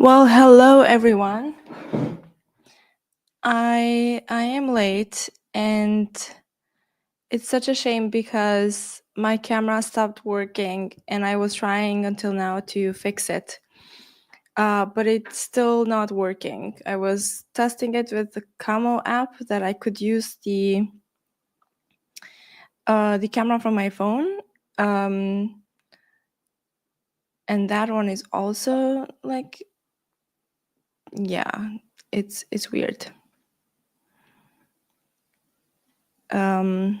Well, hello everyone. I am late and it's such a shame because my camera stopped working and I was trying until now to fix it. But it's still not working. I was testing it with the Camo app that I could use the camera from my phone. And that one is also like, yeah, it's weird. There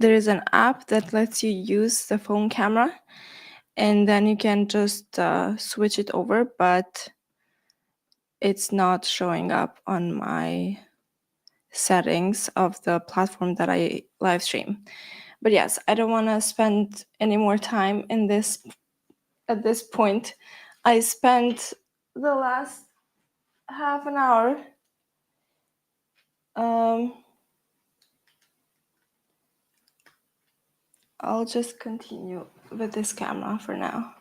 is an app that lets you use the phone camera and then you can just switch it over, but it's not showing up on my settings of the platform that I live stream. But yes, I don't want to spend any more time in this at this point. I spent the last half an hour I'll just continue with this camera for now.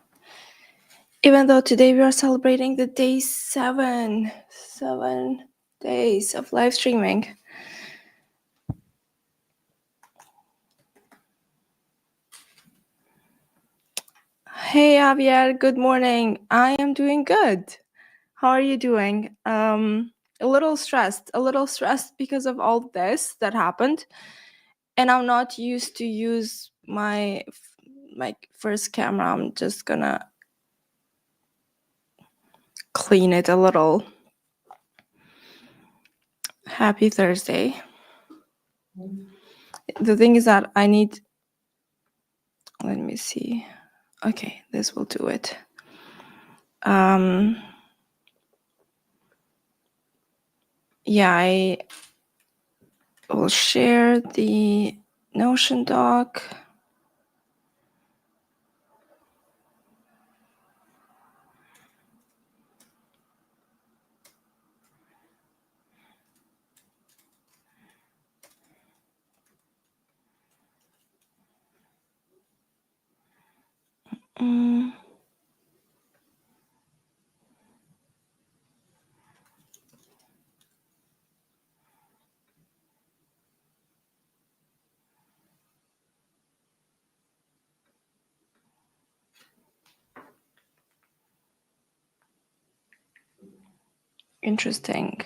Even though today we are celebrating the day 7 days of live streaming. Hey Javier, good morning. I am doing good. How are you doing? A little stressed because of all this that happened. And I'm not used to use my first camera. I'm just gonna clean it a little. Happy Thursday. The thing is that I need, let me see. Okay, this will do it. Yeah, I will share the Notion doc. Interesting.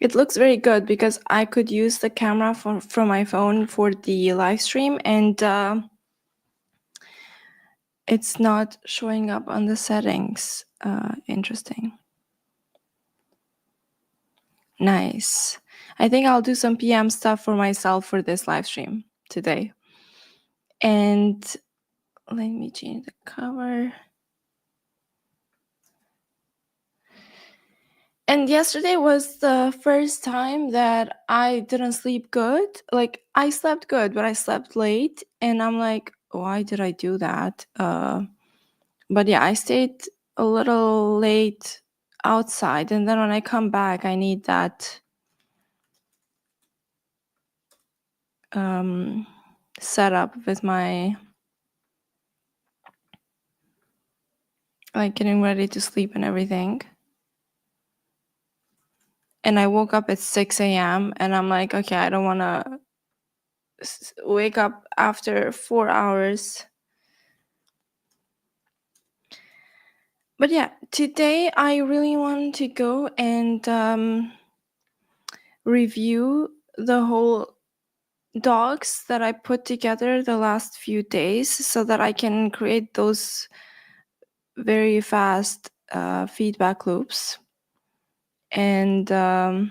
It looks very good because I could use the camera from my phone for the live stream and it's not showing up on the settings. Interesting. Nice. I think I'll do some PM stuff for myself for this live stream today. And let me change the cover. And yesterday was the first time that I didn't sleep good. Like, I slept good, but I slept late. And I'm like, why did I do that? But yeah, I stayed a little late outside. And then when I come back, I need that setup with my, like, getting ready to sleep and everything. And I woke up at 6 a.m. and I'm like, okay, I don't want to wake up after 4 hours. But yeah, today I really want to go and review the whole docs that I put together the last few days so that I can create those very fast feedback loops. And oh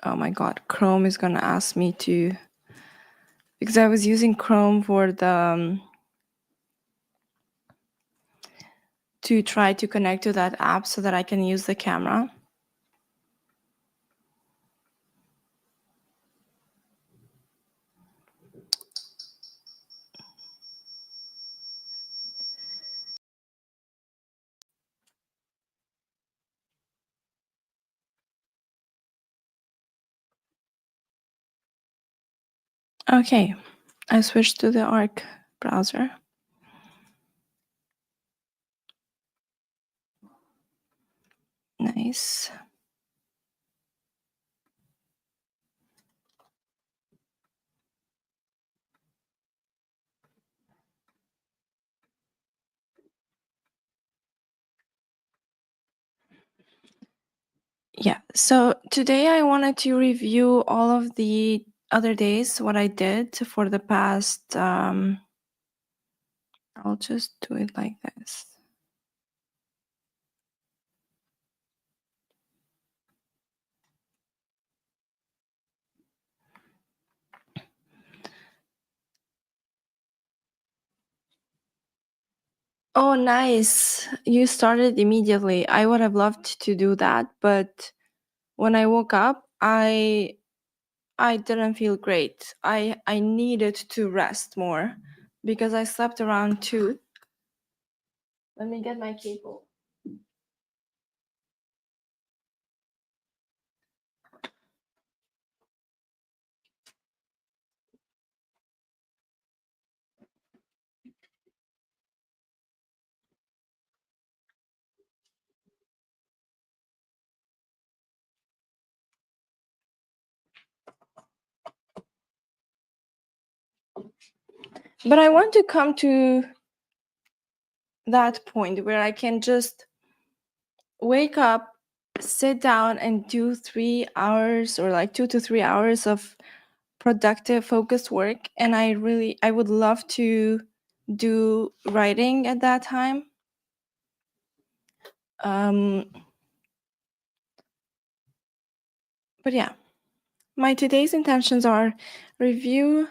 my god, Chrome is gonna ask me to, because I was using Chrome for the to try to connect to that app so that I can use the camera. Okay, I switched to the Arc browser. Nice. Yeah, so today I wanted to review all of the other days, what I did for the past, I'll just do it like this. Oh, nice. You started immediately. I would have loved to do that, but when I woke up, I didn't feel great. I needed to rest more because I slept around 2. Let me get my cable. But I want to come to that point where I can just wake up, sit down, and do 3 hours or like 2 to 3 hours of productive, focused work. And I would love to do writing at that time. But yeah, my today's intentions are review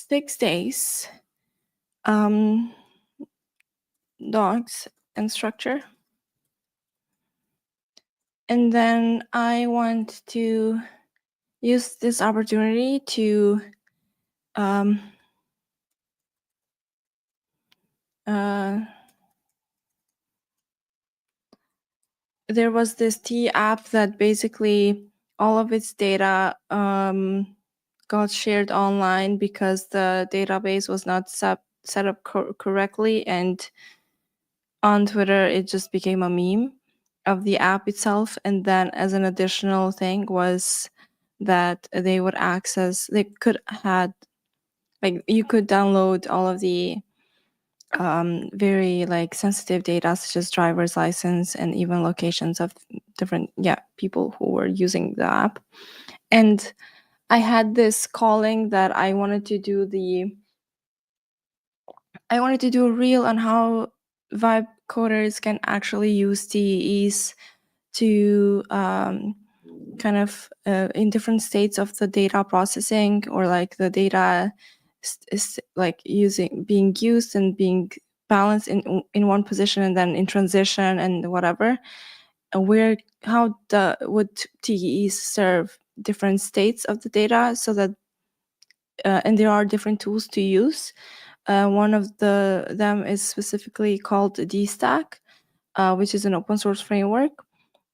6 days, dogs and structure. And then I want to use this opportunity to there was this T app that basically all of its data got shared online because the database was not set up correctly, and on Twitter it just became a meme of the app itself. And then as an additional thing was that they could had like you could download all of the very like sensitive data such as driver's license and even locations of different people who were using the app. And I had this calling that I wanted to do a reel on how vibe coders can actually use TEs to kind of in different states of the data processing, or like the data is like being used and being balanced in one position and then in transition and whatever, and would TEs serve different states of the data, so that and there are different tools to use. One of them is specifically called DStack, which is an open source framework.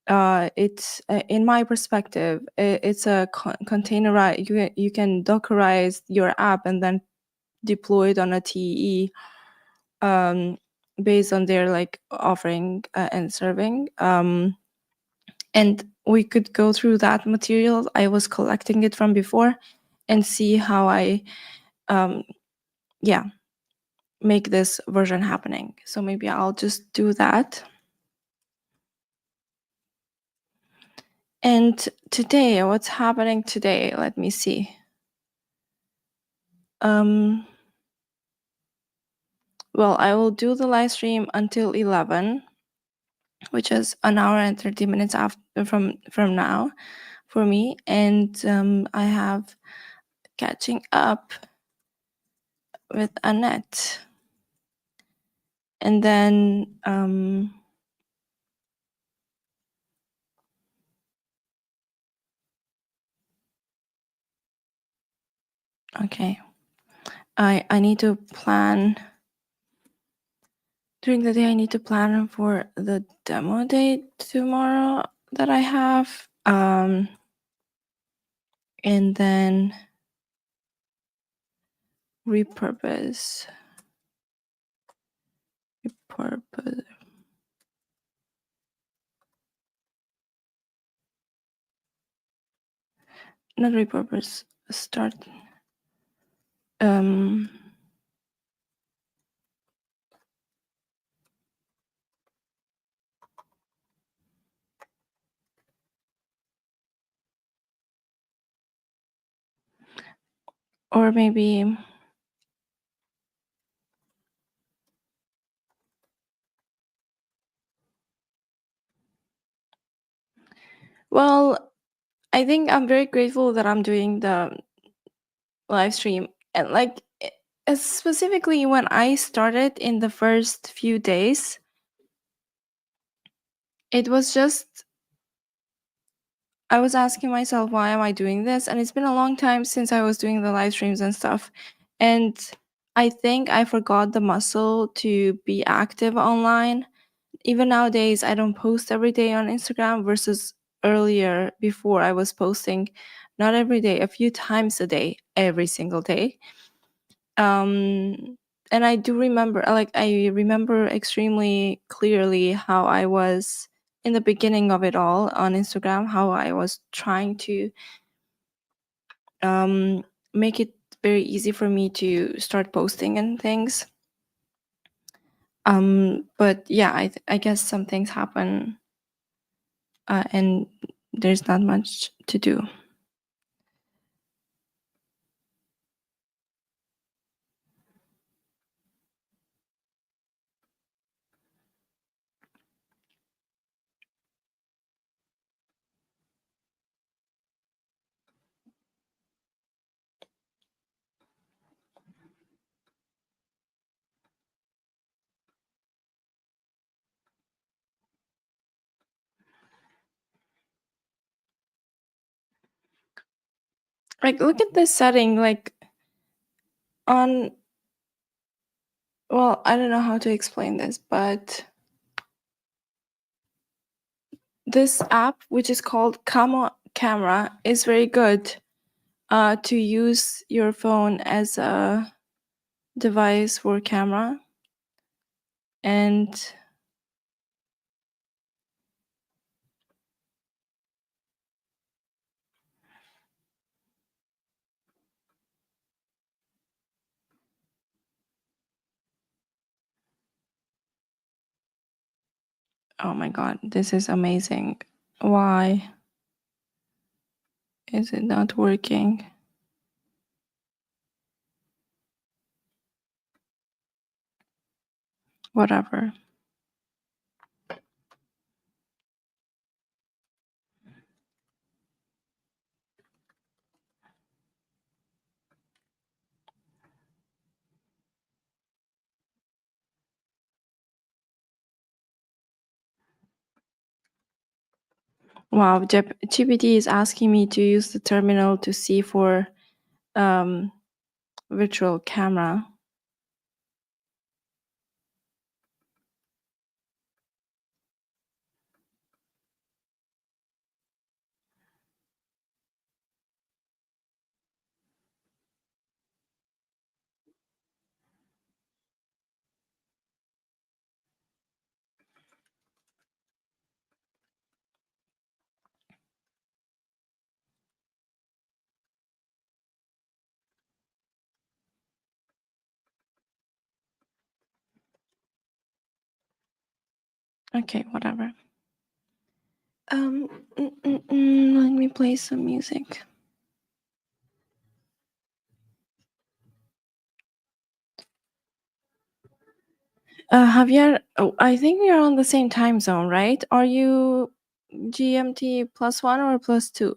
It's in my perspective, it's a containerized. You can Dockerize your app and then deploy it on a TE based on their like offering and serving. And we could go through that material I was collecting it from before and see how I make this version happening. So maybe I'll just do that. And today, what's happening today? Let me see. Well, I will do the live stream until 11, which is an hour and 30 minutes after from now for me. And I have catching up with Annette. And then okay, I need to plan during the day. I need to plan for the demo day tomorrow that I have, and then repurpose. Not repurpose. Start. Or maybe. Well, I think I'm very grateful that I'm doing the live stream, and like specifically when I started in the first few days, it was just I was asking myself, why am I doing this? And it's been a long time since I was doing the live streams and stuff, and I think I forgot the muscle to be active online. Even nowadays, I don't post every day on Instagram versus earlier before I was posting not every day, a few times a day, every single day. And I do remember, like, I remember extremely clearly how I was in the beginning of it all on Instagram, how I was trying to make it very easy for me to start posting and things. But yeah, I guess some things happen, and there's not much to do. Like, look at this setting, like on, well, I don't know how to explain this, but this app, which is called Camera, is very good to use your phone as a device for camera. And oh my god, this is amazing. Why is it not working? Whatever. Wow, GPT is asking me to use the terminal to see for virtual camera. Okay, whatever. Let me play some music. Javier, oh, I think we are on the same time zone, right? Are you GMT +1 or +2?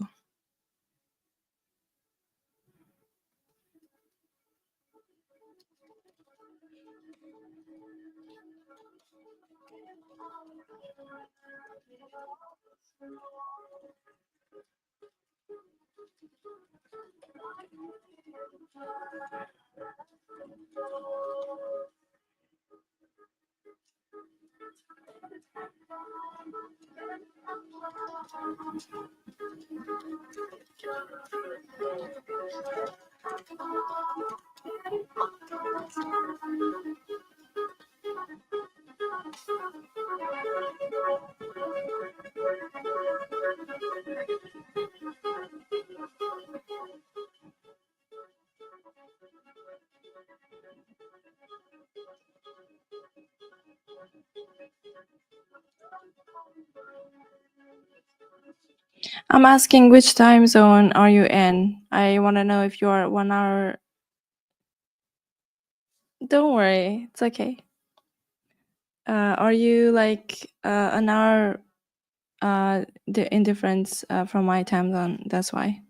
I'm asking which time zone are you in? I want to know if you are 1 hour. Don't worry, it's okay. Are you like an hour in difference from my time zone? That's why.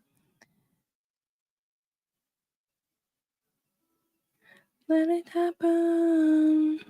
Let it happen.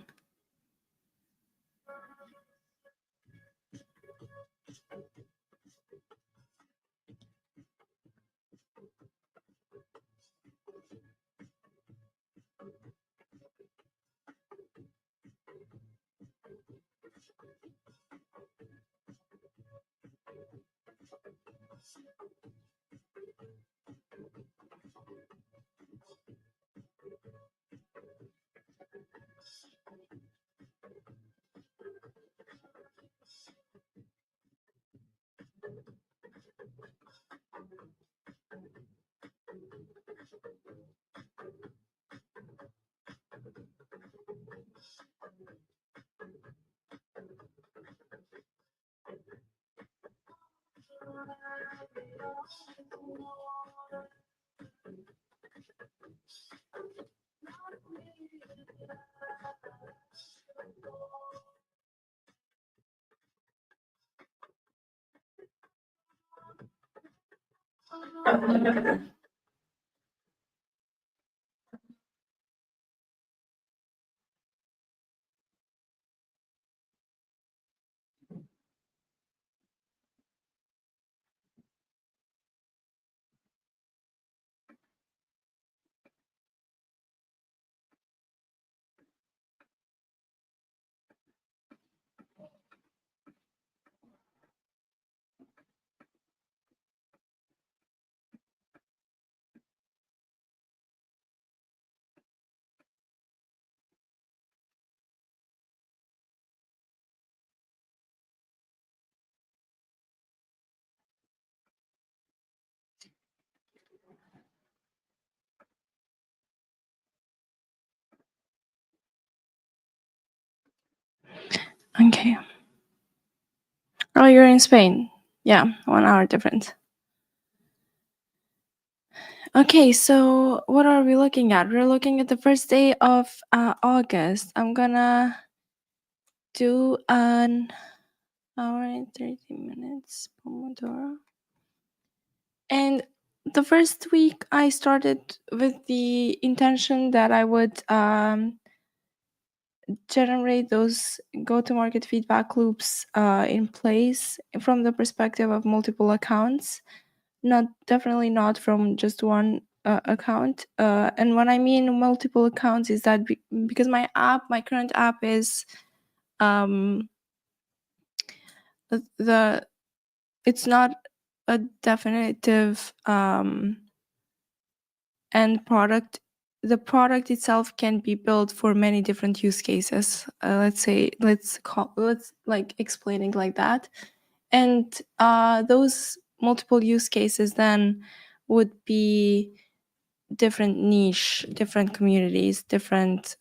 Okay. Oh, you're in Spain. Yeah, 1 hour difference. Okay, so what are we looking at? We're looking at the first day of August. I'm gonna do an hour and 30 minutes Pomodoro. And the first week I started with the intention that I would generate those go-to-market feedback loops in place from the perspective of multiple accounts, definitely not from just one account. And when I mean multiple accounts is that because my current app is it's not a definitive end product. The product itself can be built for many different use cases. Let's like explaining like that. And those multiple use cases then would be different niche, different communities, different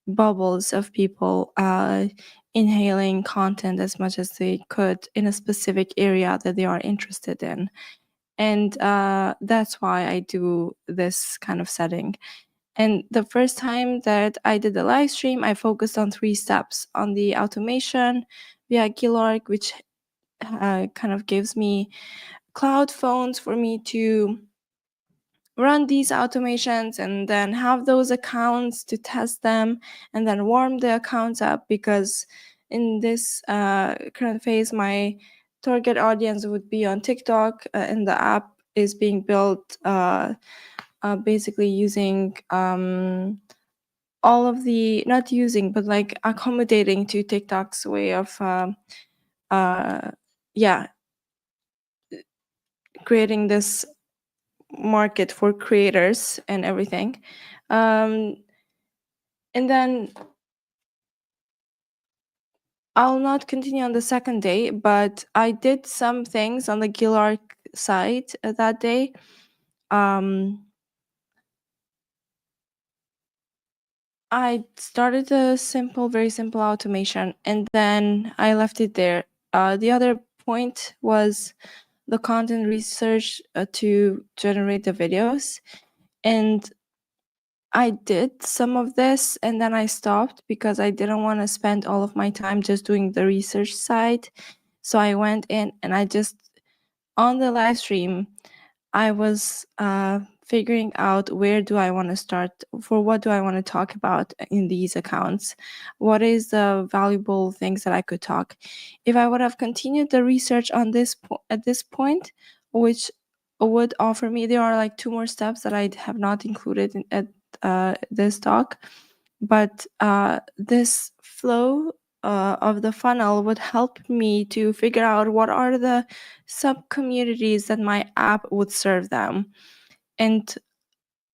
bubbles of people inhaling content as much as they could in a specific area that they are interested in. And that's why I do this kind of setting. And the first time that I did the live stream, I focused on 3 steps: on the automation via Gilarc, which kind of gives me cloud phones for me to run these automations and then have those accounts to test them and then warm the accounts up, because in this current phase my target audience would be on TikTok, and the app is being built basically using all of the, not using, but like accommodating to TikTok's way of creating this market for creators and everything. Um, and then I'll not continue on the second day, but I did some things on the Gilarc site that day. I started a very simple automation, and then I left it there. The other point was the content research to generate the videos. And I did some of this, and then I stopped because I didn't want to spend all of my time just doing the research side. So I went in and I just, on the live stream, I was figuring out where do I want to start, for what do I want to talk about in these accounts, what is the valuable things that I could talk. If I would have continued the research on at this point, which would offer me, there are like 2 more steps that I have not included at this talk, but this flow of the funnel would help me to figure out what are the sub communities that my app would serve them and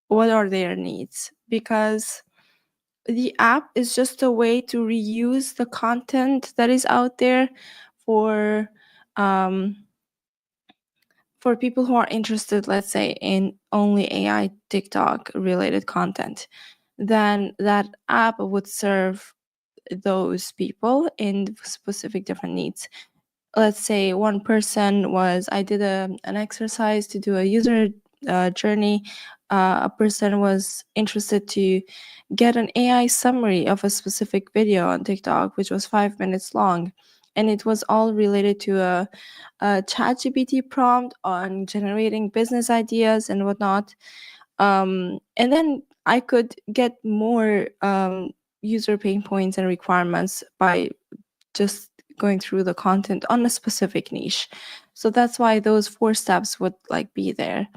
what are their needs, because the app is just a way to reuse the content that is out there for um, people who are interested, let's say, in only AI TikTok related content. Then that app would serve those people in specific different needs. Let's say one person was, I did an exercise to do a user journey. A person was interested to get an AI summary of a specific video on TikTok, which was 5 minutes long. And it was all related to a ChatGPT prompt on generating business ideas and whatnot. And then I could get more user pain points and requirements by just going through the content on a specific niche. So that's why those 4 steps would like be there.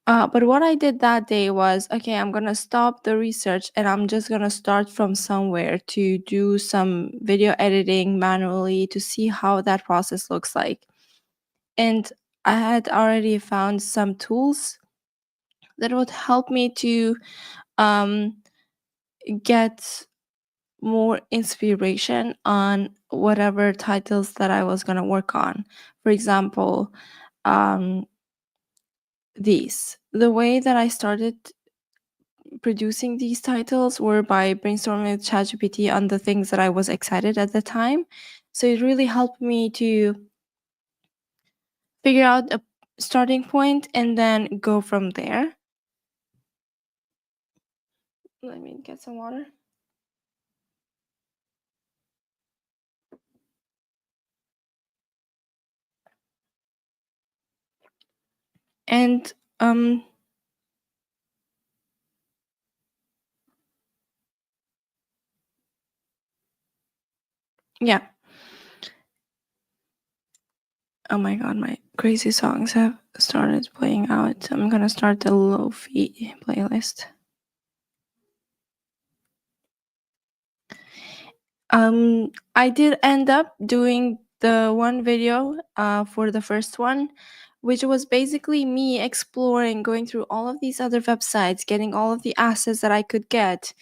But what I did that day was, okay, I'm gonna stop the research and I'm just gonna start from somewhere to do some video editing manually to see how that process looks like. And I had already found some tools that would help me to um, get more inspiration on whatever titles that I was going to work on. For example, um, the way that I started producing these titles were by brainstorming with ChatGPT on the things that I was excited at the time. So it really helped me to figure out a starting point and then go from there. Let me get some water. And yeah. Oh my god, my crazy songs have started playing out. I'm gonna start the Lo-fi playlist. I did end up doing the one video for the first one, which was basically me exploring, going through all of these other websites, getting all of the assets that I could get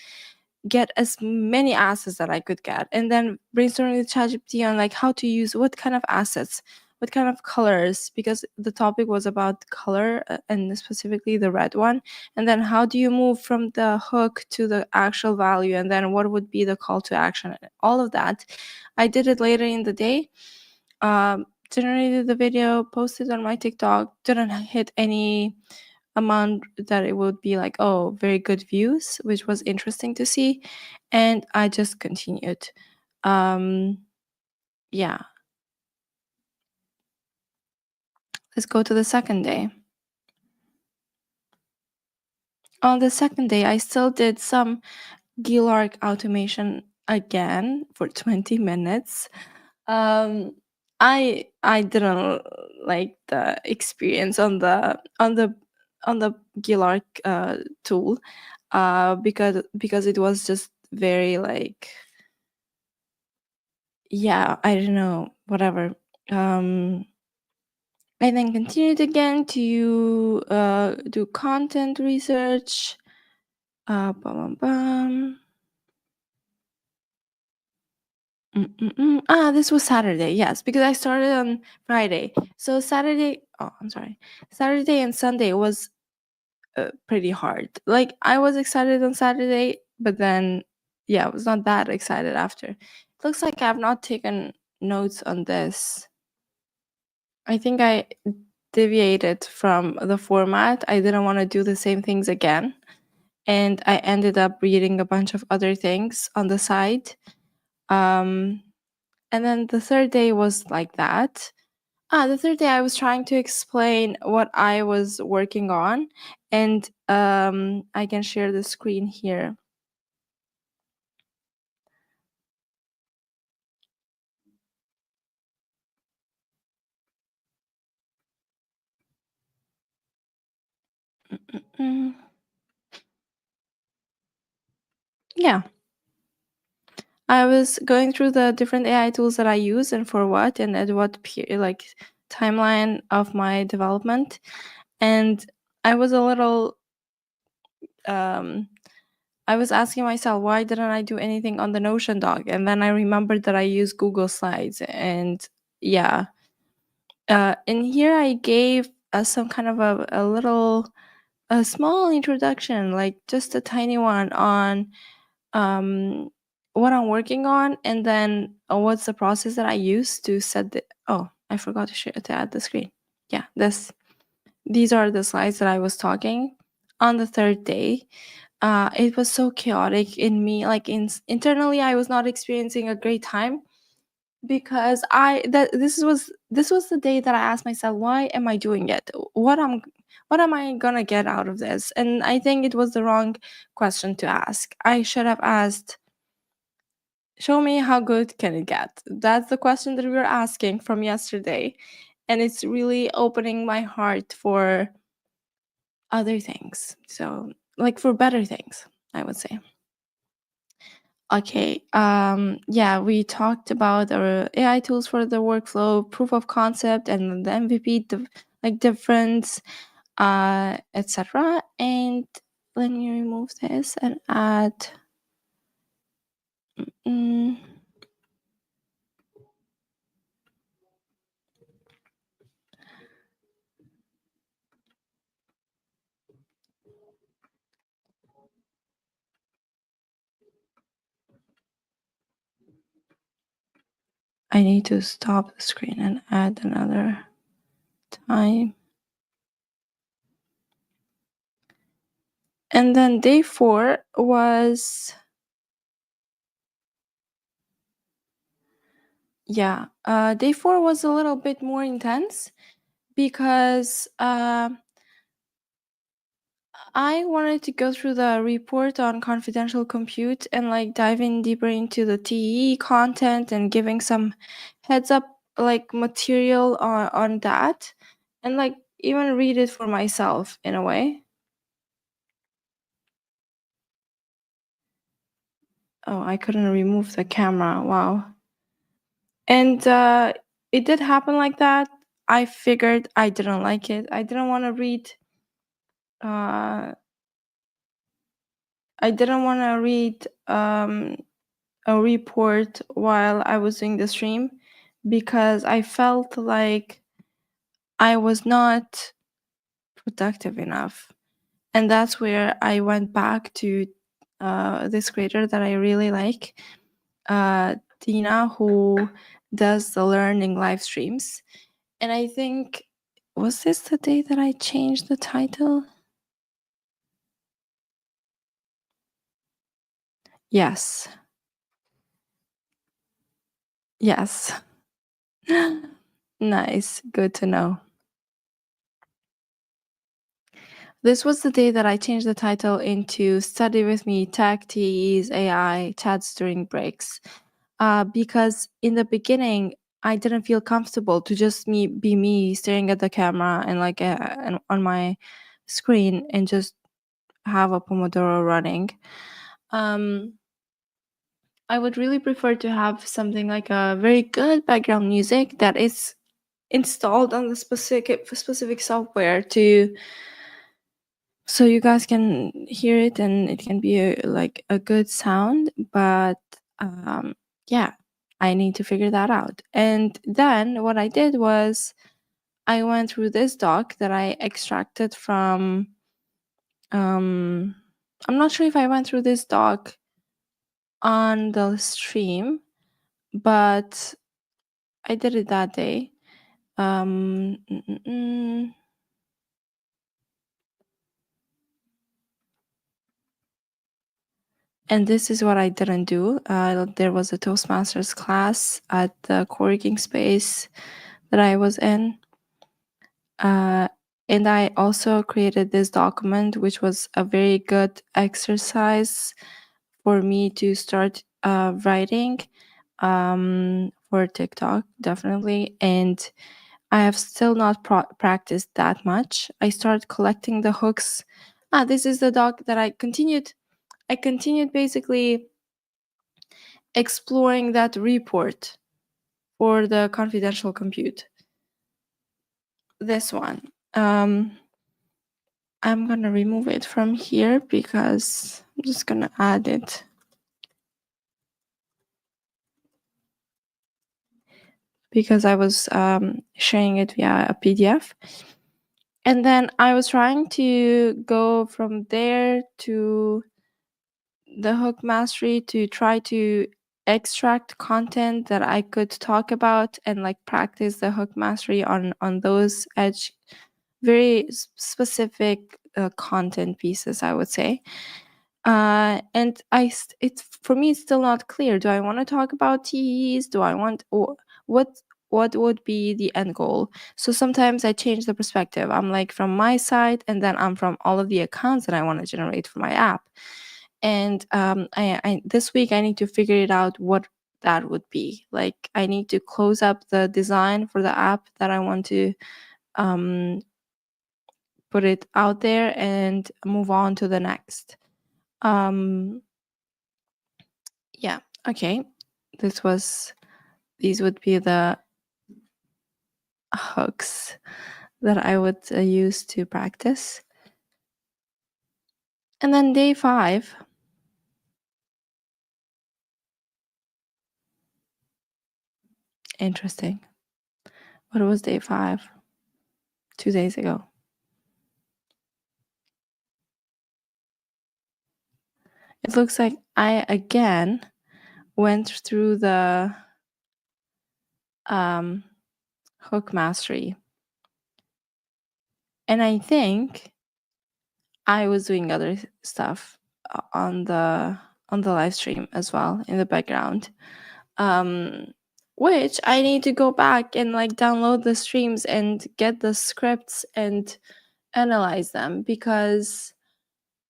as many assets that I could get, and then brainstorming with ChatGPT on like how to use what kind of assets, what kind of colors, because the topic was about color and specifically the red one. And then how do you move from the hook to the actual value, and then what would be the call to action, all of that. I did it later in the day, generated the video, posted on my TikTok, didn't hit any amount that it would be like, oh, very good views, which was interesting to see. And I just continued. Yeah. Let's go to the second day. On the second day, I still did some Gilarc automation again for 20 minutes. I didn't like the experience on the Gilarc tool because it was just very like, yeah, I don't know, whatever. I then continued again to do content research. Bum, bum, bum. This was Saturday, yes, because I started on Friday. So Saturday, oh, I'm sorry. Saturday and Sunday was pretty hard. Like, I was excited on Saturday, but then, yeah, I was not that excited after. Looks like I've not taken notes on this. I think I deviated from the format. I didn't want to do the same things again. And I ended up reading a bunch of other things on the side. Um, and then the third day was like that. The third day I was trying to explain what I was working on, and I can share the screen here. Mm, yeah, I was going through the different AI tools that I use and for what and at what like timeline of my development, and I was a little um I was asking myself, why didn't I do anything on the Notion doc? And then I remembered that I use Google Slides. And yeah, in here I gave some kind of a small introduction, like just a tiny one on um, what I'm working on, and then what's the process that I use to set the. Oh, I forgot to share to add the screen. Yeah, these are the slides that I was talking on the third day. It was so chaotic in me, like internally I was not experiencing a great time, because this was the day that I asked myself, why am I doing it? What am I gonna get out of this? And I think it was the wrong question to ask. I should have asked, show me how good can it get. That's the question that we were asking from yesterday, and it's really opening my heart for other things, so like for better things, I would say. Okay. Yeah, we talked about our AI tools for the workflow, proof of concept, and the MVP, like difference, etc. And let me remove this and add. Mm, I need to stop the screen and add another time. And then day 4 was, yeah, day 4 was a little bit more intense because I wanted to go through the report on confidential compute and like dive in deeper into the TE content and giving some heads up like material on that, and like even read it for myself in a way. Oh, I couldn't remove the camera. Wow. And it did happen like that. I figured I didn't like it. I didn't want to read I didn't want to read a report while I was doing the stream, because I felt like I was not productive enough. And that's where I went back to this creator that I really like, Tina, who does the learning live streams. And I think, was this the day that I changed the title? Yes. Yes. Nice. Good to know. This was the day that I changed the title into Study with Me, Tech, TEs, AI, Chats During Breaks. Because in the beginning, I didn't feel comfortable to just be me staring at the camera and like and on my screen and just have a Pomodoro running. I would really prefer to have something like a very good background music that is installed on the specific software to so you guys can hear it and it can be like a good sound, but yeah, I need to figure that out. And then what I did was I went through this doc that I extracted from I'm not sure if I went through this doc on the stream, but I did it that day. Um, mm, mm, mm. And this is what I didn't do. There was a Toastmasters class at the co-working space that I was in. And I also created this document, which was a very good exercise for me to start writing for TikTok, definitely. And I have still not practiced that much. I started collecting the hooks. This is the doc that I continued. I continued basically exploring that report for the confidential compute. This one. I'm gonna remove it from here because I'm just gonna add it. Because I was sharing it via a PDF. And then I was trying to go from there to the hook mastery to try to extract content that I could talk about and like practice the hook mastery on those edge very specific content pieces, I would say. And it's for me it's still not clear. Do I want to talk about TEs? Do I want what would be the end goal? So sometimes I change the perspective. I'm like from my side, and then I'm from all of the accounts that I want to generate for my app. And I this week I need to figure it out what that would be. Like I need to close up the design for the app that I want to um, put it out there and move on to the next. Um, yeah, okay. These would be the hooks that I would use to practice. And then day 5. Interesting. What was day 5? 2 days ago. It looks like I again went through the hook mastery. And I think I was doing other stuff on the live stream as well in the background. Which I need to go back and like download the streams and get the scripts and analyze them, because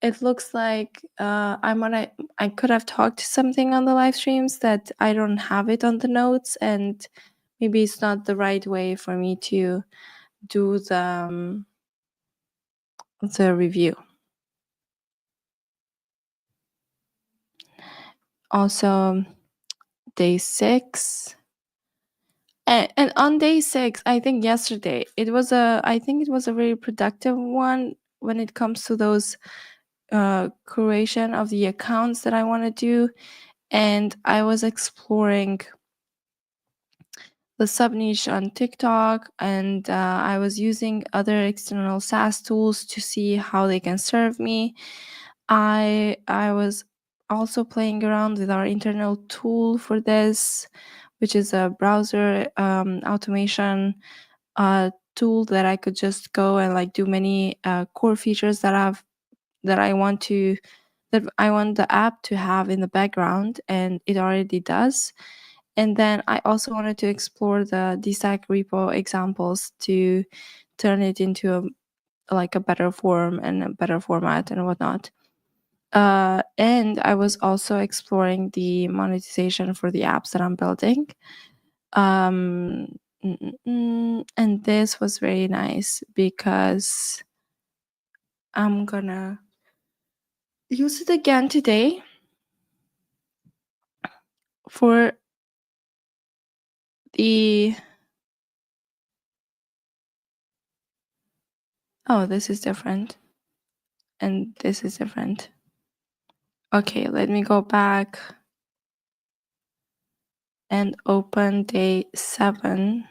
it looks like I could have talked something on the live streams that I don't have it on the notes, and maybe it's not the right way for me to do the review. Also, day 6. And on day 6, I think yesterday, I think it was a very productive one when it comes to those curation of the accounts that I want to do. And I was exploring the sub niche on TikTok, and I was using other external SaaS tools to see how they can serve me. I was also playing around with our internal tool for this, which is a browser automation tool that I could just go and like do many core features that I want the app to have in the background, and it already does. And then I also wanted to explore the DStack repo examples to turn it into a better form and a better format and whatnot. And I was also exploring the monetization for the apps that I'm building. And this was very nice because I'm gonna use it again today for the oh, this is different. and this is different. Okay, let me go back and open day 7.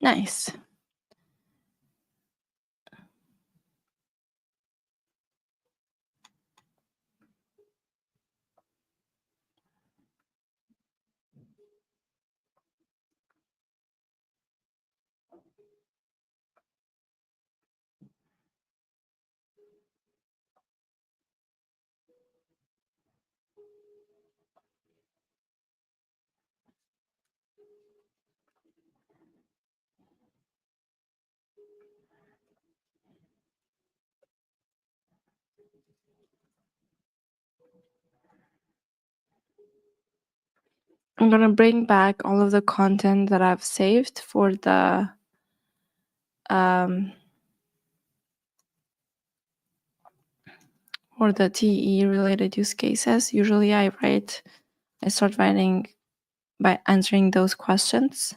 Nice. I'm gonna bring back all of the content that I've saved for the TE related use cases. Usually I start writing by answering those questions.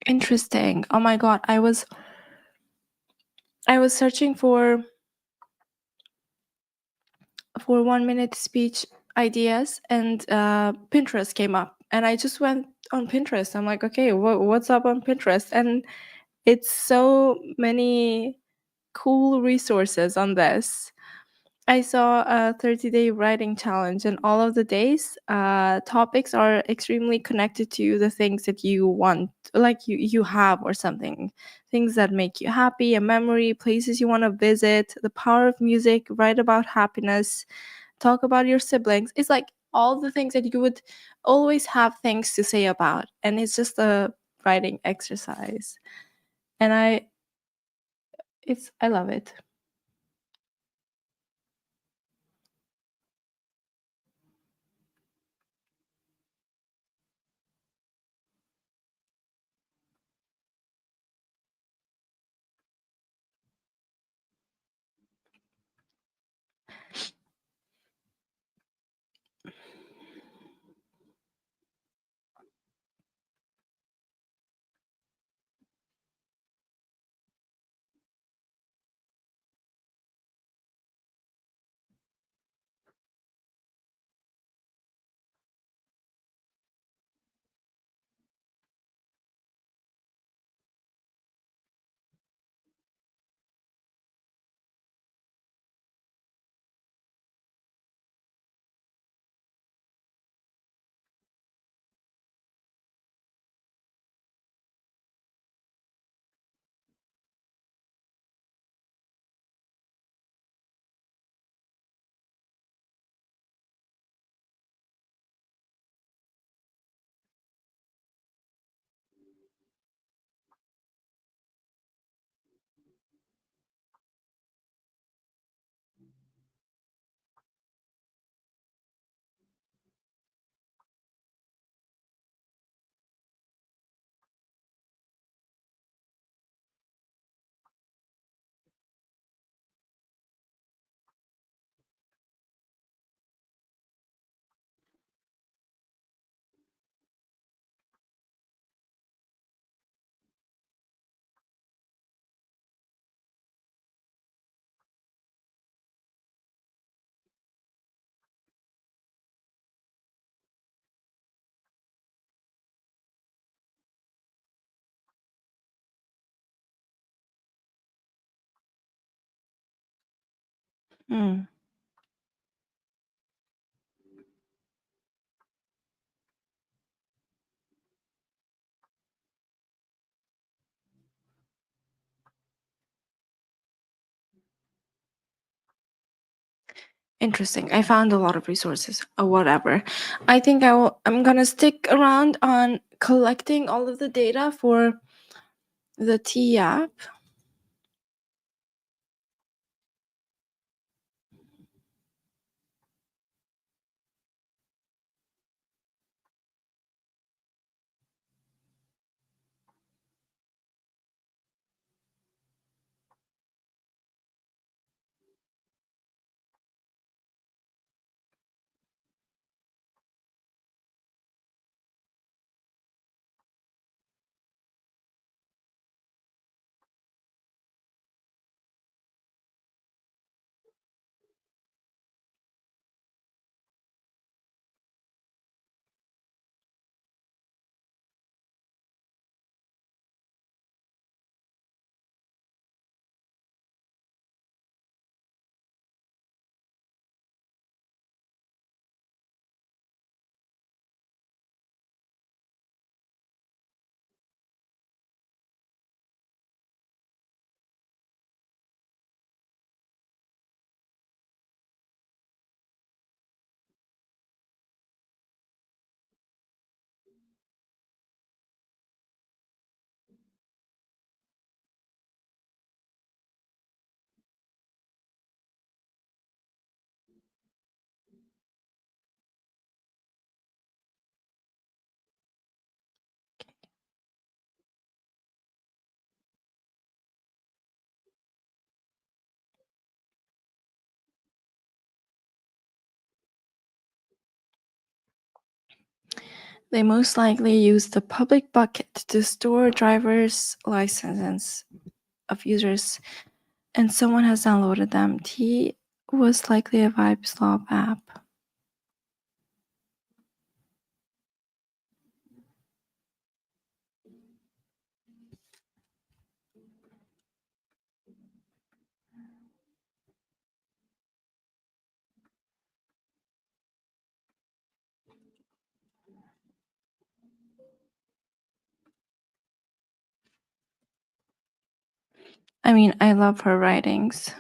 Interesting. Oh my god, I was searching for 1 minute speech ideas, and Pinterest came up, and I just went on Pinterest. I'm like, okay, what's up on Pinterest? And it's so many cool resources on this. I saw a 30-day writing challenge, and all of the days, topics are extremely connected to the things that you want, like you have or something. Things that make you happy, a memory, places you want to visit, the power of music, write about happiness, talk about your siblings. It's like all the things that you would always have things to say about, and it's just a writing exercise. And I love it. Hmm. Interesting. I found a lot of resources. Whatever. I think I'm gonna stick around on collecting all of the data for the T app. They most likely used the public bucket to store driver's licenses of users, and someone has downloaded them. T was likely a vibe slop app. I mean, I love her writings.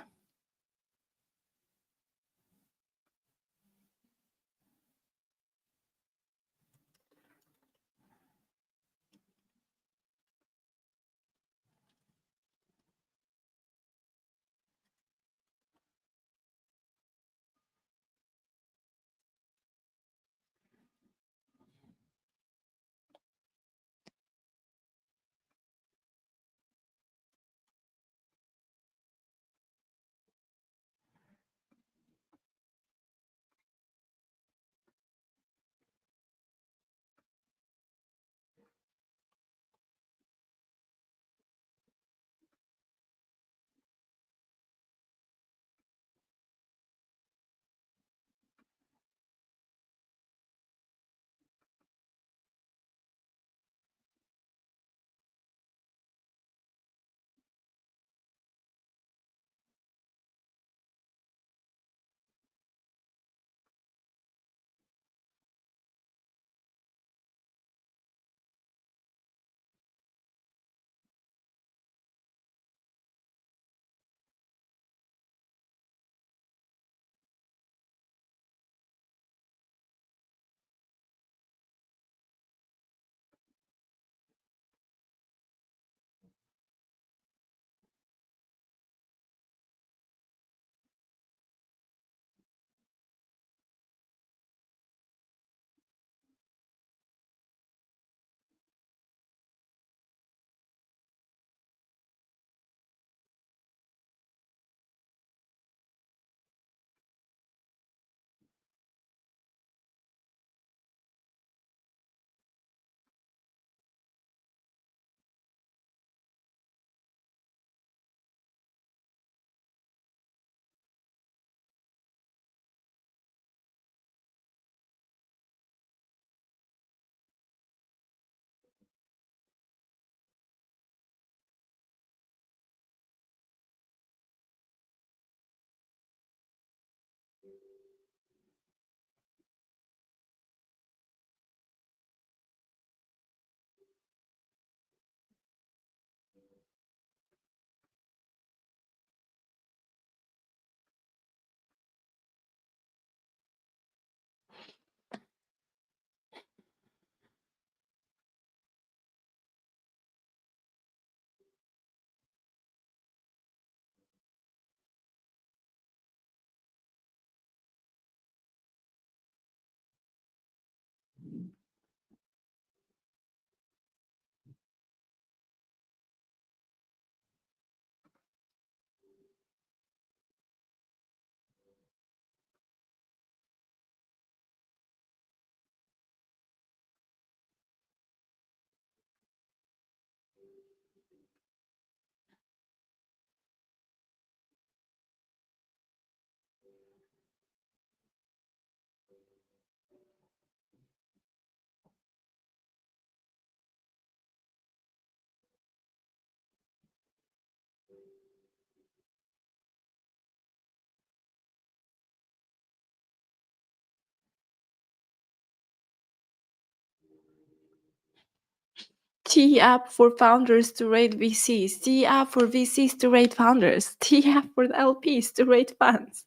T app for founders to rate VCs. T app for VCs to rate founders. T app for the LPs to rate funds.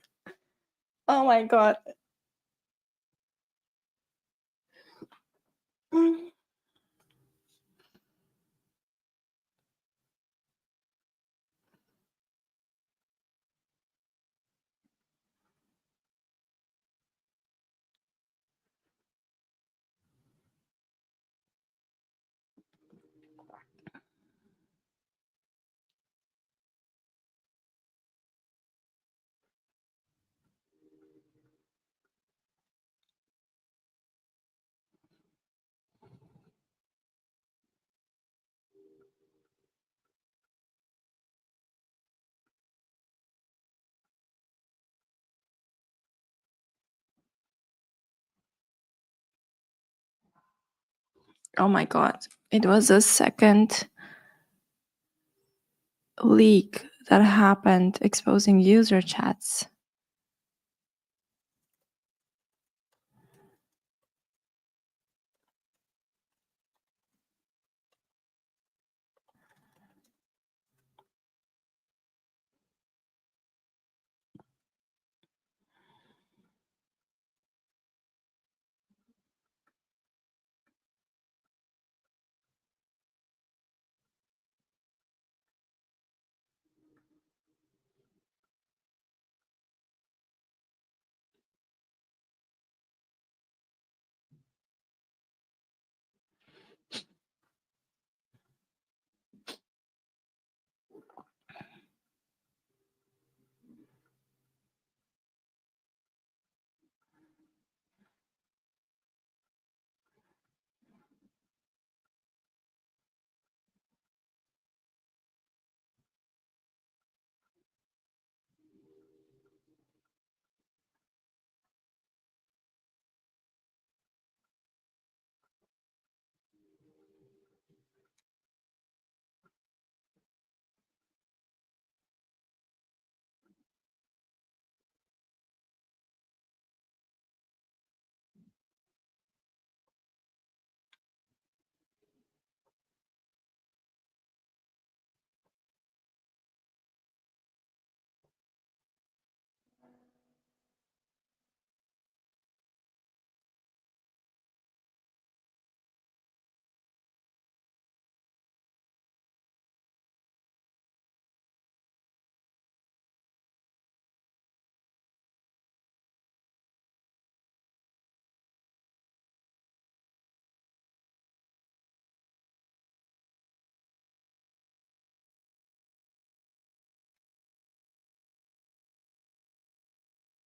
Oh my god. Oh my god. It was a second leak that happened exposing user chats.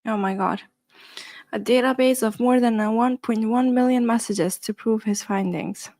Oh my god. A database of more than 1.1 million messages to prove his findings.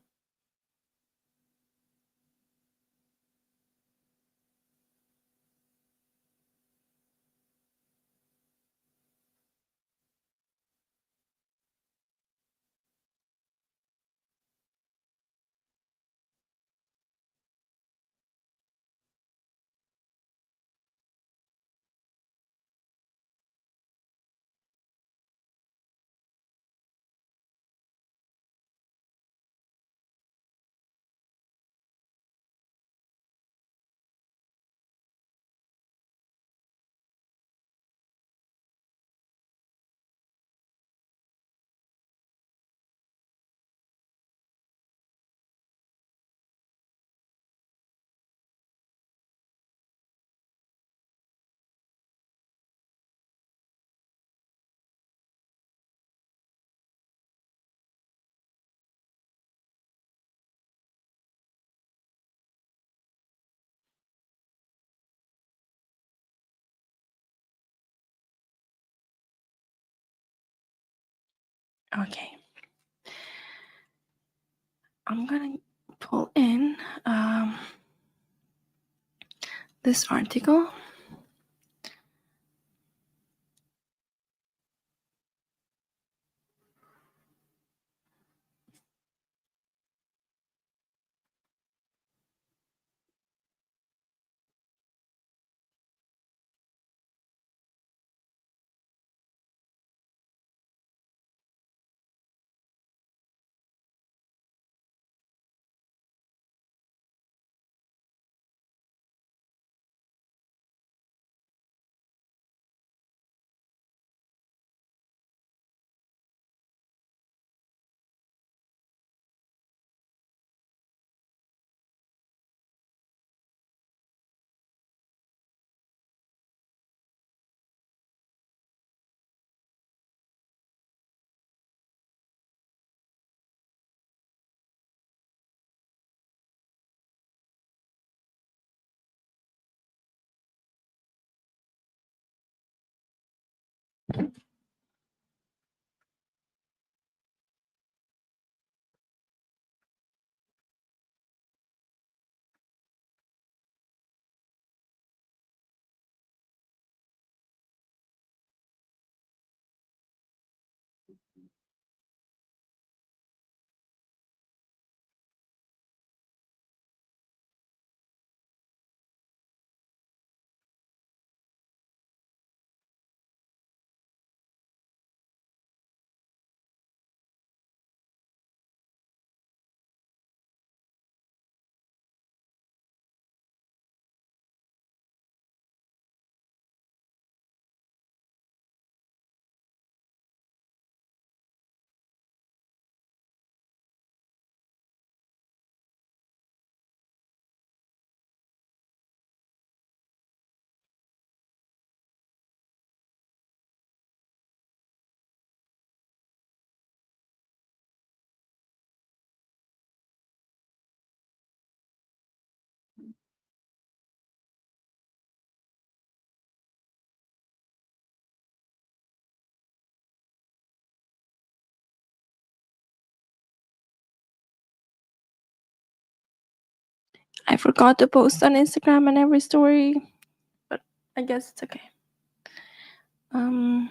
Okay. I'm gonna pull in this article. I forgot to post on Instagram and every story, but I guess it's okay. Um,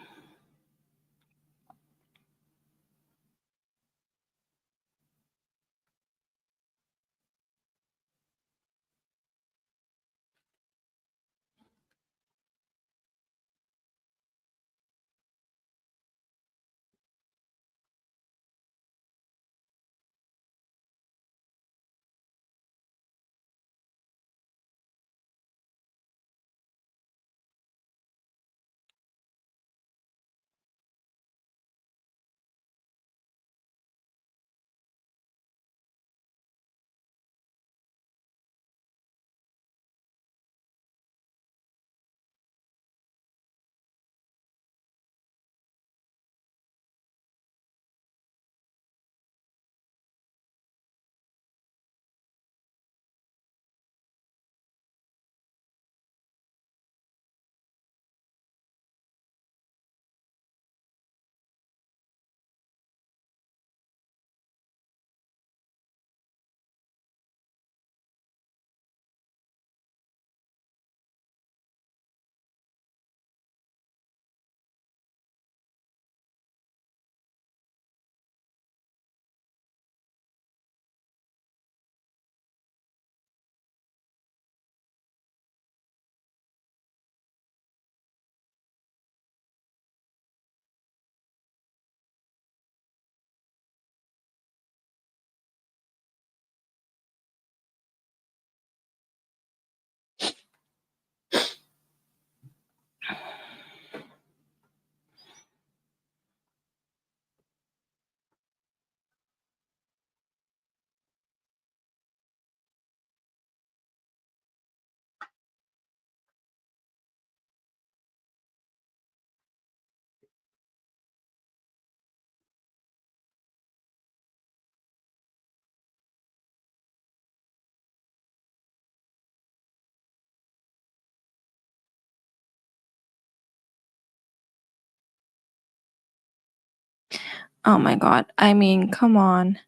oh my god. I mean, come on.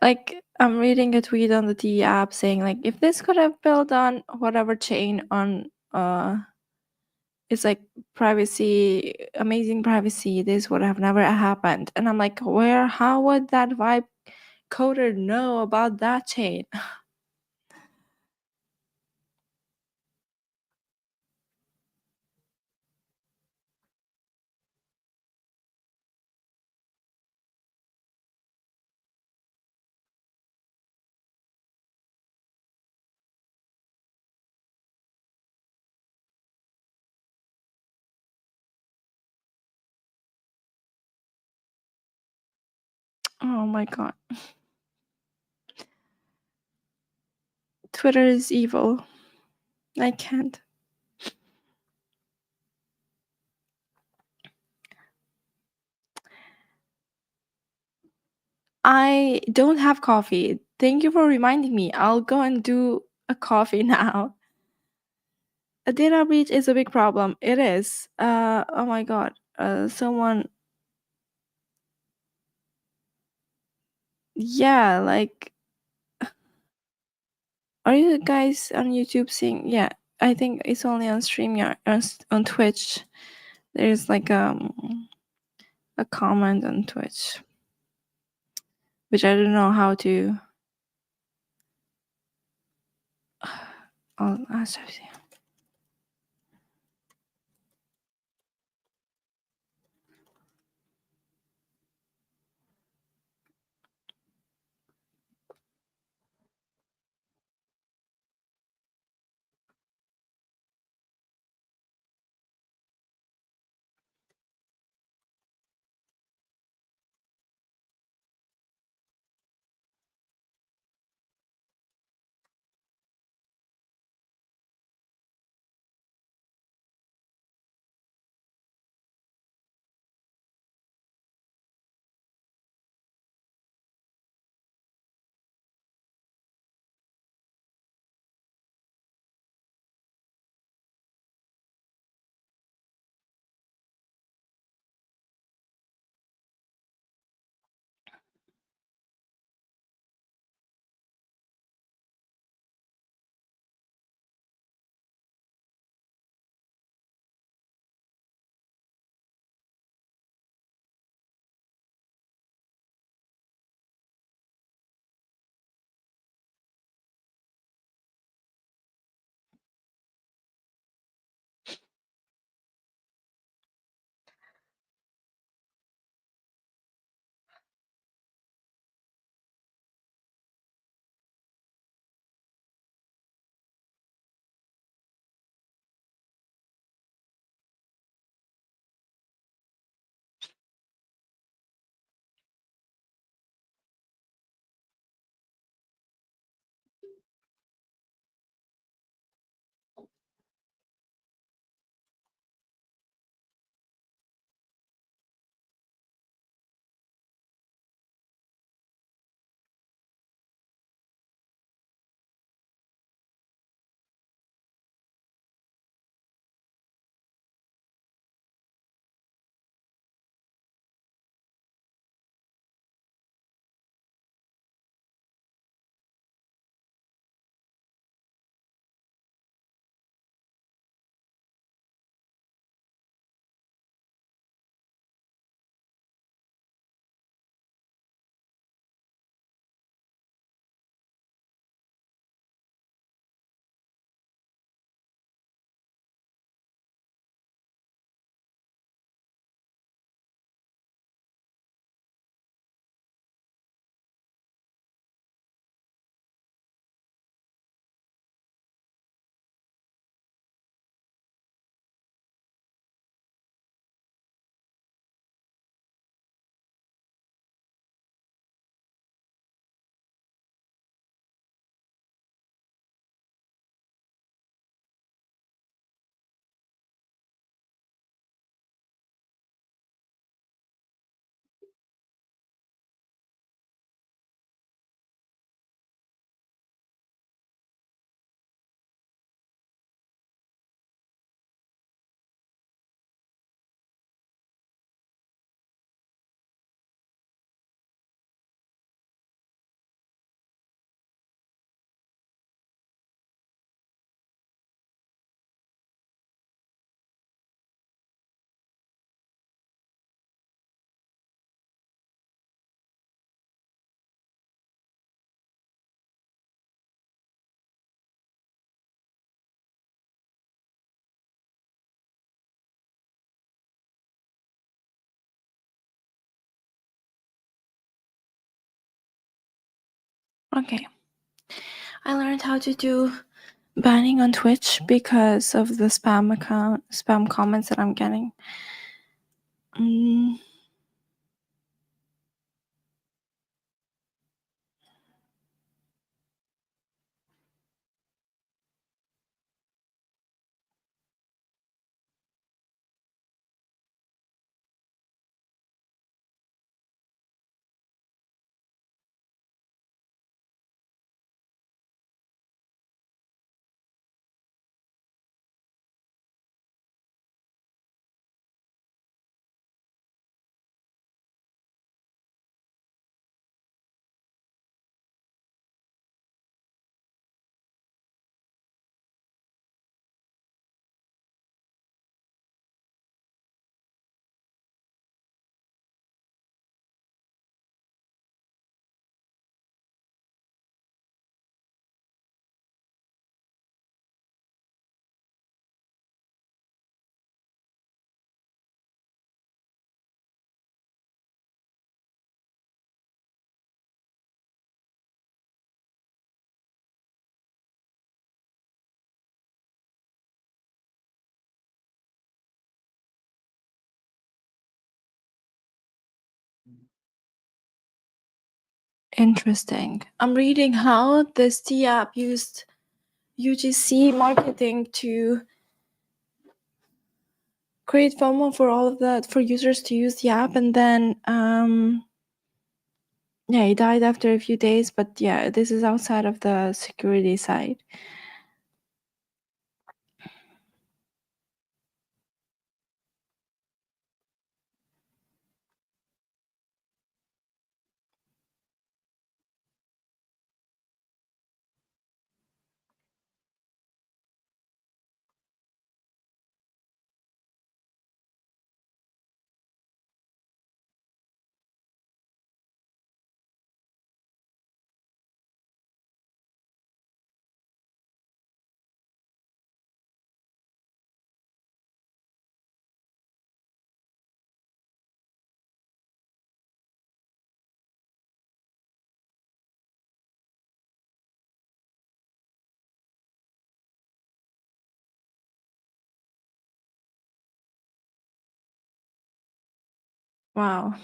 Like, I'm reading a tweet on the T app saying, like, if this could have built on whatever chain on it's like privacy, amazing privacy, this would have never happened. And I'm like, how would that vibe coder know about that chain? Oh my god. Twitter is evil. I can't. I don't have coffee. Thank you for reminding me. I'll go and do a coffee now. A data breach is a big problem. It is. Oh my god. Someone. Yeah, like, are you guys on YouTube seeing? Yeah, I think it's only on StreamYard, on Twitch. There's like a comment on Twitch, which I don't know how to. I'll ask you. Okay. I learned how to do banning on Twitch because of the spam comments that I'm getting. Mm, Interesting. I'm reading how this T app used UGC marketing to create FOMO for all of that for users to use the app, and then yeah, he died after a few days. But yeah, this is outside of the security side. Wow.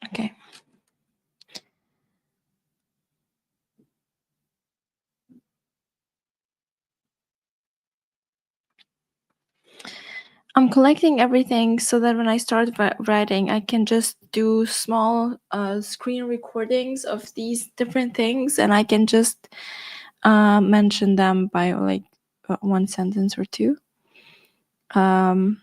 Okay. I'm collecting everything so that when I start writing, I can just do small screen recordings of these different things, and I can just mention them by like one sentence or two. Um,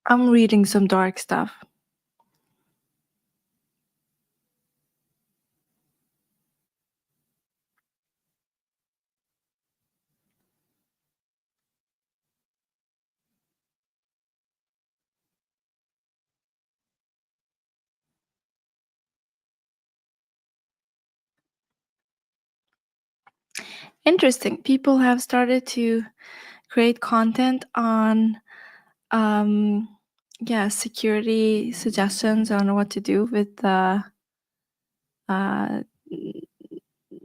I'm reading some dark stuff. Interesting. People have started to create content on security suggestions on what to do with the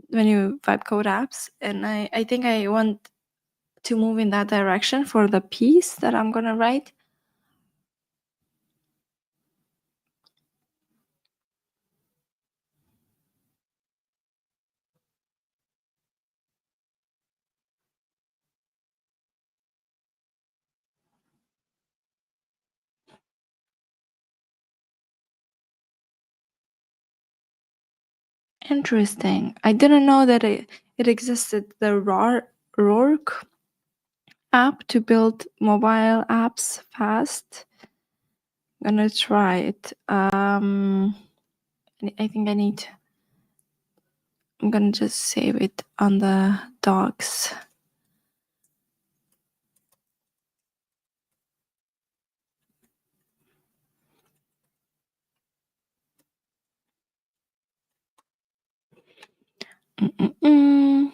when you vibe code apps, and I think I want to move in that direction for the piece that I'm gonna write. Interesting. I didn't know that it existed, the Rourke app to build mobile apps fast. I'm gonna try it. I think I'm gonna just save it on the docs. Mm-mm-mm.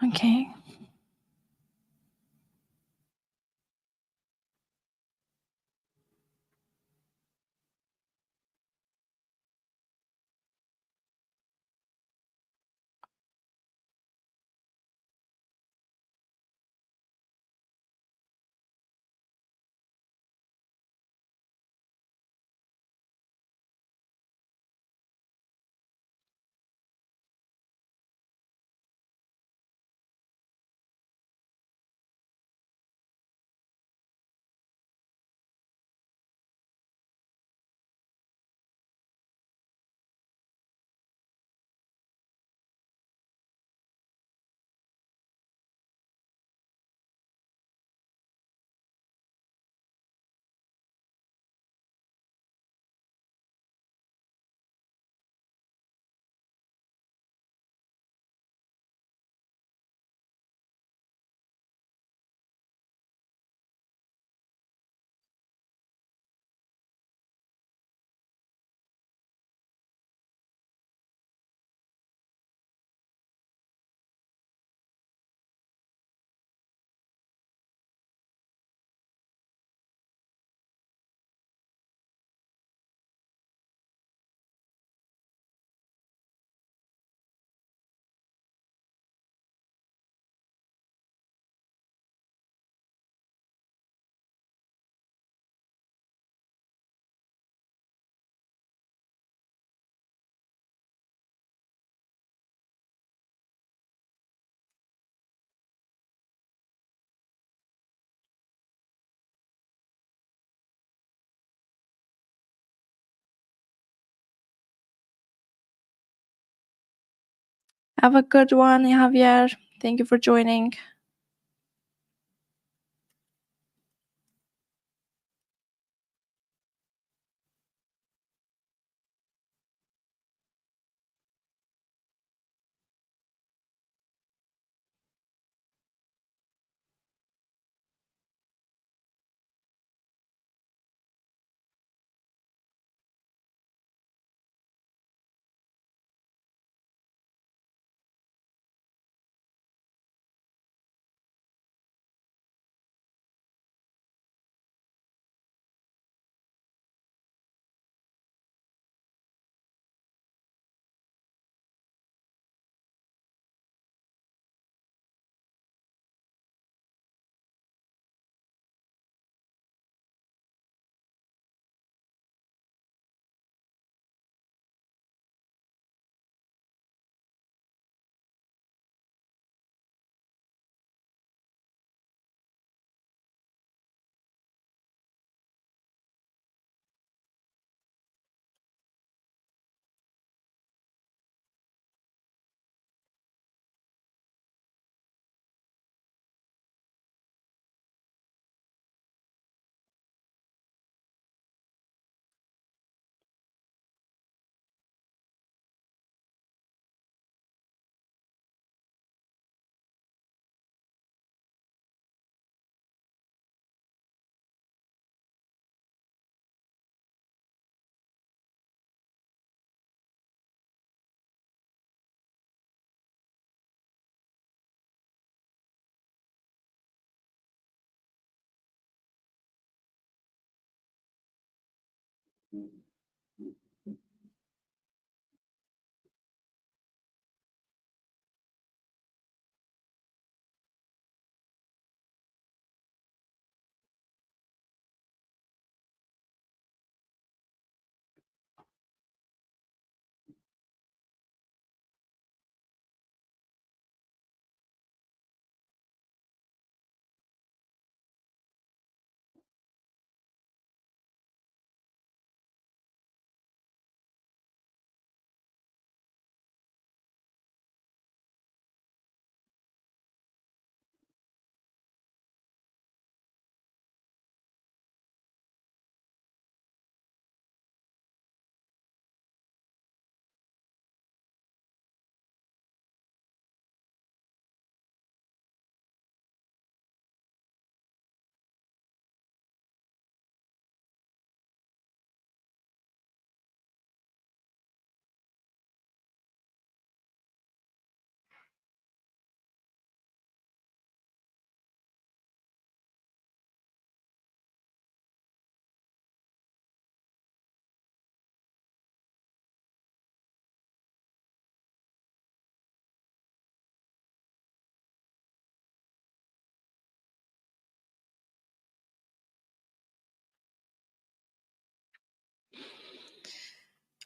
Okay. Have a good one, Javier. Thank you for joining.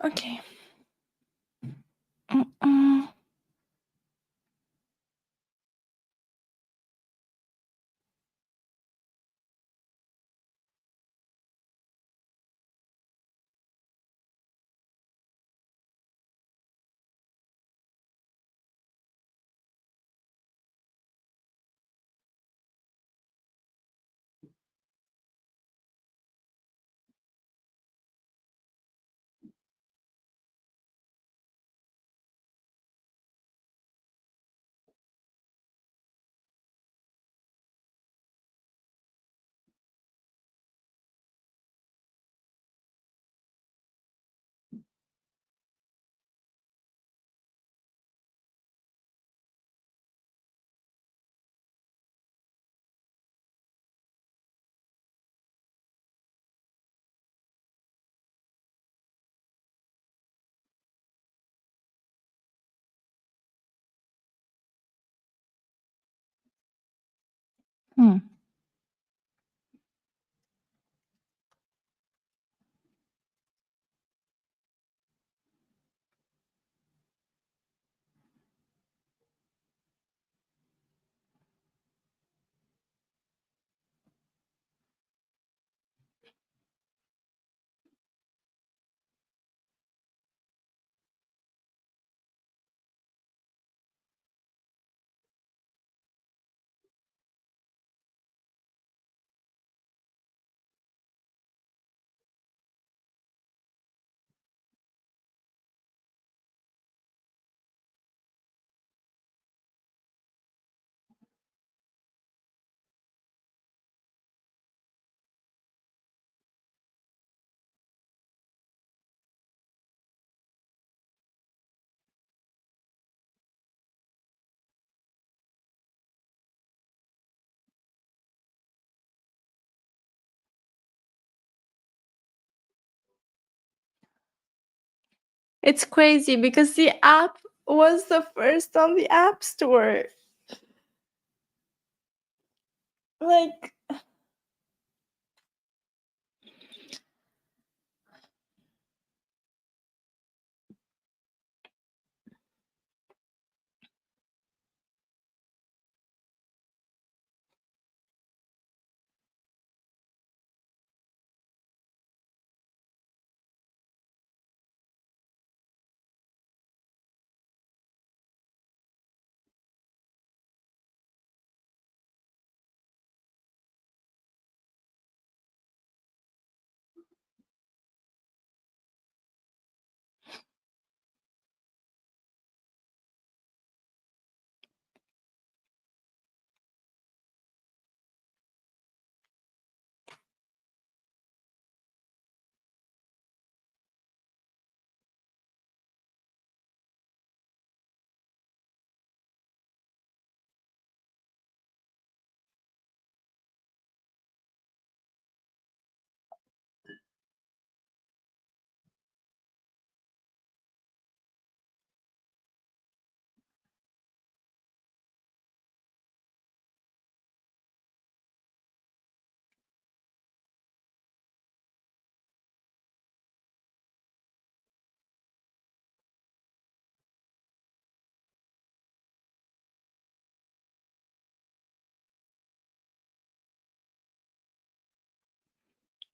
Okay. Mm-mm. Hmm. It's crazy because the app was the first on the App Store. Like,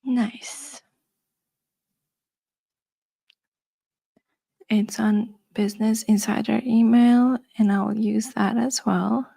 nice. It's on Business Insider email, and I'll use that as well.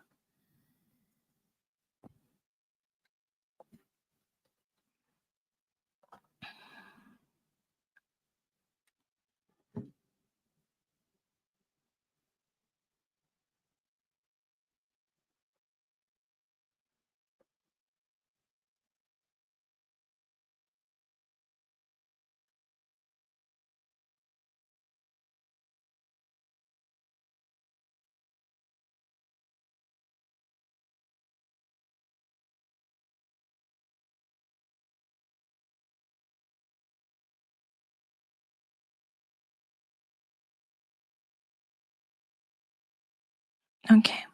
Okay.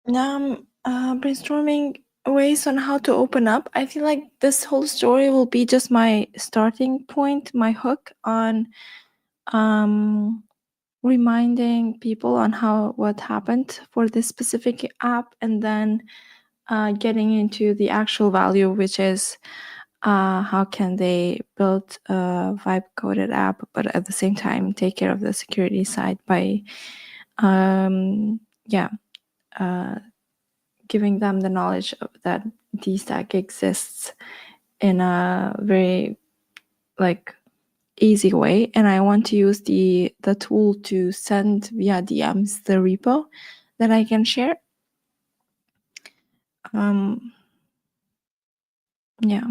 Now I'm brainstorming ways on how to open up. I feel like this whole story will be just my starting point, my hook on um, reminding people on how what happened for this specific app, and then getting into the actual value, which is how can they build a vibe coded app, but at the same time take care of the security side by yeah giving them the knowledge of that DStack exists in a very like easy way, and I want to use the tool to send via DMs the repo that I can share. Um, yeah.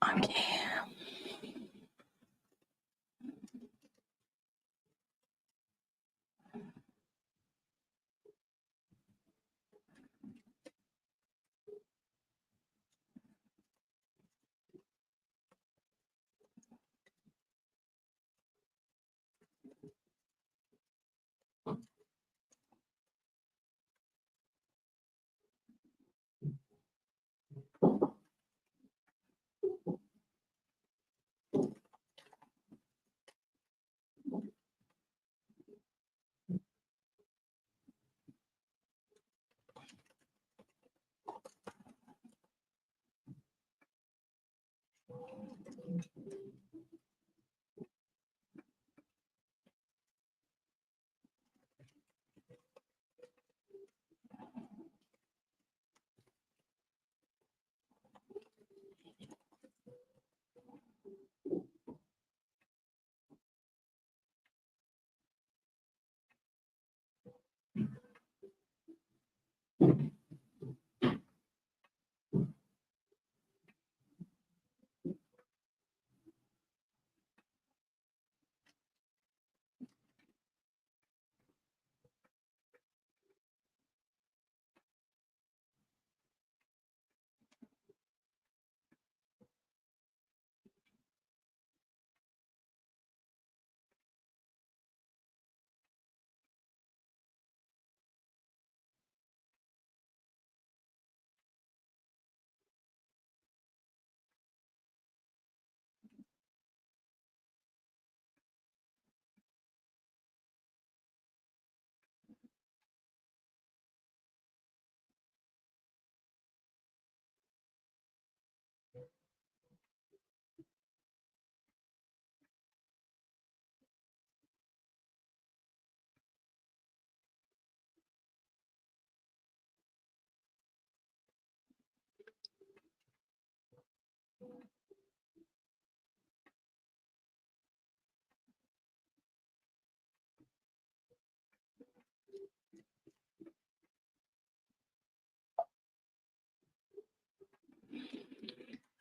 Okay.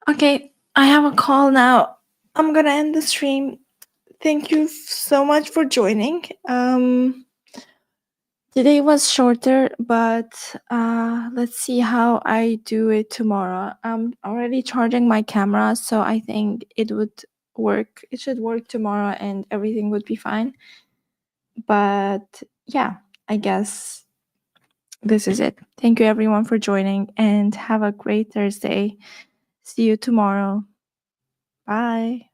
Okay, I have a call now. I'm gonna end the stream. Thank you so much for joining. Today was shorter, but let's see how I do it tomorrow. I'm already charging my camera, so I think it would work. It should work tomorrow and everything would be fine. But yeah, I guess this is it. Thank you everyone for joining and have a great Thursday. See you tomorrow. Bye.